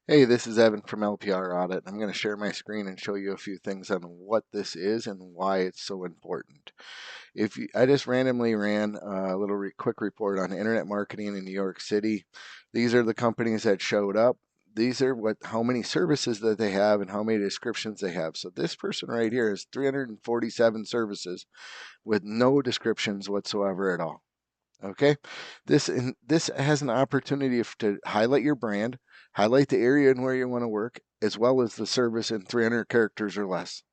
Hey, this is Evan from LPR Audit. I'm going to share my screen and show you a few things on what this is and why it's so important. I just randomly ran a little quick report on internet marketing in New York City. These are the companies that showed up. These are how many services that they have and how many descriptions they have. So this person right here has 347 services with no descriptions whatsoever at all. Okay, this has an opportunity to highlight your brand, highlight the area and where you want to work, as well as the service in 300 characters or less.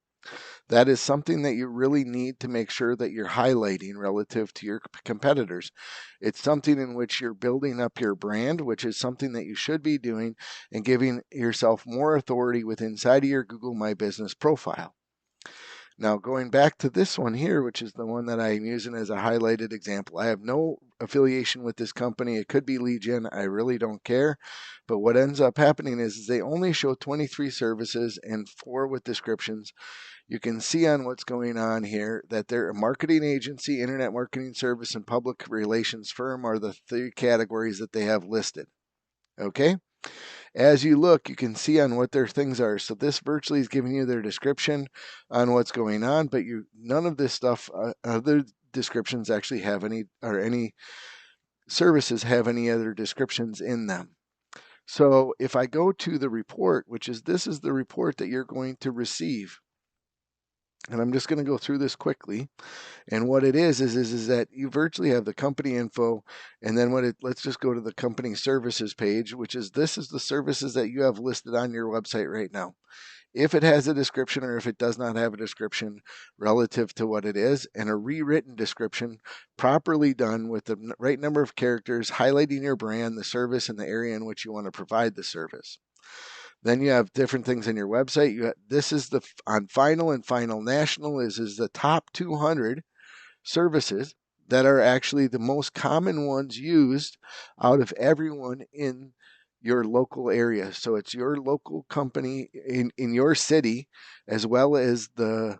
That is something that you really need to make sure that you're highlighting relative to your competitors. It's something in which you're building up your brand, which is something that you should be doing, and giving yourself more authority with inside of your Google My Business profile. Now, going back to this one here, which is the one that I'm using as a highlighted example, I have no affiliation with this company. It could be lead gen. I really don't care. But what ends up happening is they only show 23 services and 4 with descriptions. You can see on what's going on here that they're a marketing agency, internet marketing service, and public relations firm are the 3 categories that they have listed. Okay? As you look, you can see on what their things are. So this virtually is giving you their description on what's going on, but none of this stuff, other descriptions actually have any, or any services have any other descriptions in them. So if I go to the report, this is the report that you're going to receive. And I'm just going to go through this quickly. And what it is that you virtually have the company info, and then let's just go to the company services page, this is the services that you have listed on your website right now. If it has a description or if it does not have a description relative to what it is, and a rewritten description properly done with the right number of characters, highlighting your brand, the service, and the area in which you want to provide the service. Then you have different things in your website. This is on Final and Final National is the top 200 services that are actually the most common ones used out of everyone in your local area. So it's your local company in your city, as well as the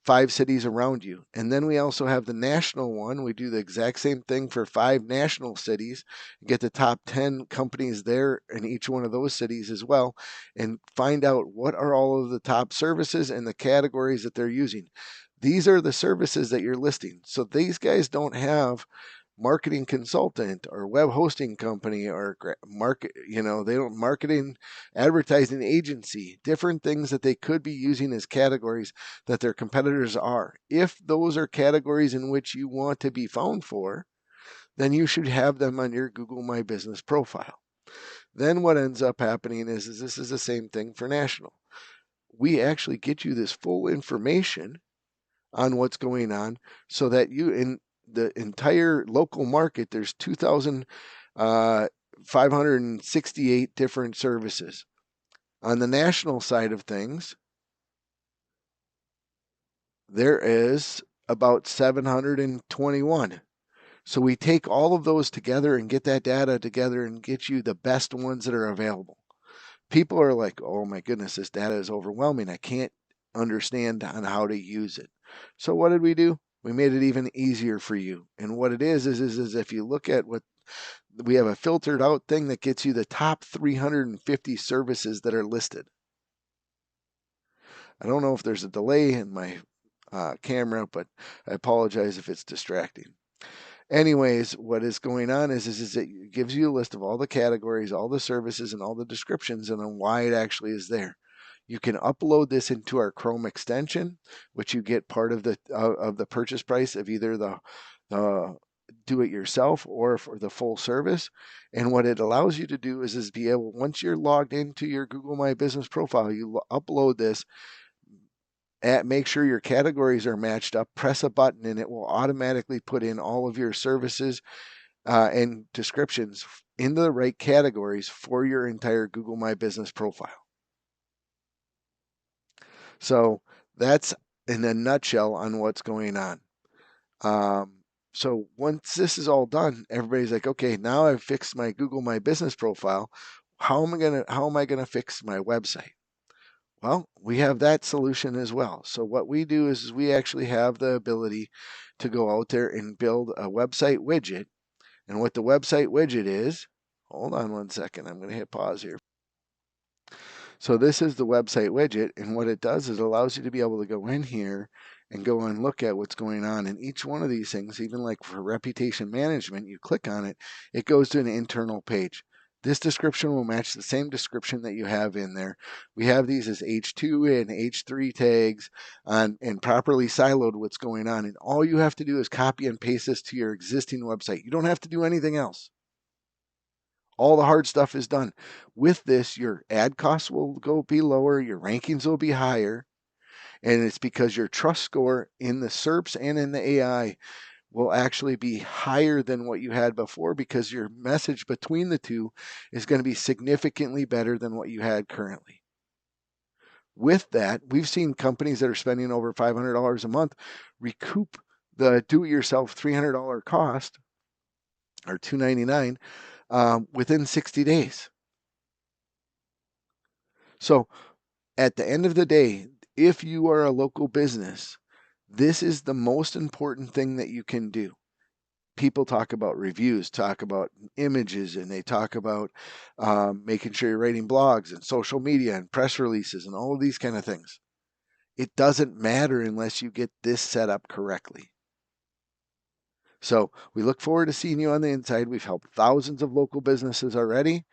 5 cities around you. And then we also have the national one. We do the exact same thing for 5 national cities, get the top 10 companies there in each one of those cities as well, and find out what are all of the top services and the categories that they're using. These are the services that you're listing. So these guys don't have marketing consultant or web hosting company or they don't marketing advertising agency, different things that they could be using as categories that their competitors are. If those are categories in which you want to be found for, then you should have them on your Google My Business profile. Then what ends up happening is this is the same thing for national. We actually get you this full information on what's going on so that you in the entire local market, there's 2,568 different services. On the national side of things, there is about 721. So we take all of those together and get that data together and get you the best ones that are available. People are like, oh my goodness, this data is overwhelming. I can't understand on how to use it. So what did we do? We made it even easier for you. And what it is if you look at what we have, a filtered out thing that gets you the top 350 services that are listed. I don't know if there's a delay in my camera, but I apologize if it's distracting. Anyways, what is going on is it gives you a list of all the categories, all the services, and all the descriptions, and then why it actually is there. You can upload this into our Chrome extension, which you get part of the purchase price of either the do it yourself or for the full service. And what it allows you to do is be able, once you're logged into your Google My Business profile, you upload this, make sure your categories are matched up, press a button, and it will automatically put in all of your services and descriptions into the right categories for your entire Google My Business profile. So that's in a nutshell on what's going on. So once this is all done, everybody's like, okay, now I've fixed my Google My Business profile. How am I gonna fix my website? Well, we have that solution as well. So what we do is we actually have the ability to go out there and build a website widget. And what the website widget is, hold on one second, I'm going to hit pause here. So this is the website widget, and what it does is it allows you to be able to go in here and go and look at what's going on. And each one of these things, even like for reputation management, you click on it, it goes to an internal page. This description will match the same description that you have in there. We have these as H2 and H3 tags and properly siloed what's going on. And all you have to do is copy and paste this to your existing website. You don't have to do anything else. All the hard stuff is done. With this, your ad costs will be lower, your rankings will be higher, and it's because your trust score in the SERPs and in the AI will actually be higher than what you had before, because your message between the two is going to be significantly better than what you had currently. With that, we've seen companies that are spending over $500 a month recoup the do-it-yourself $300 cost, or $299, within 60 days. So at the end of the day, if you are a local business, this is the most important thing that you can do. People talk about reviews, talk about images, and they talk about making sure you're writing blogs and social media and press releases and all of these kind of things. It doesn't matter unless you get this set up correctly. So we look forward to seeing you on the inside. We've helped thousands of local businesses already,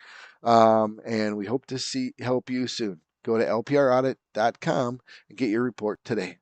and we hope to help you soon. Go to lpraudit.com and get your report today.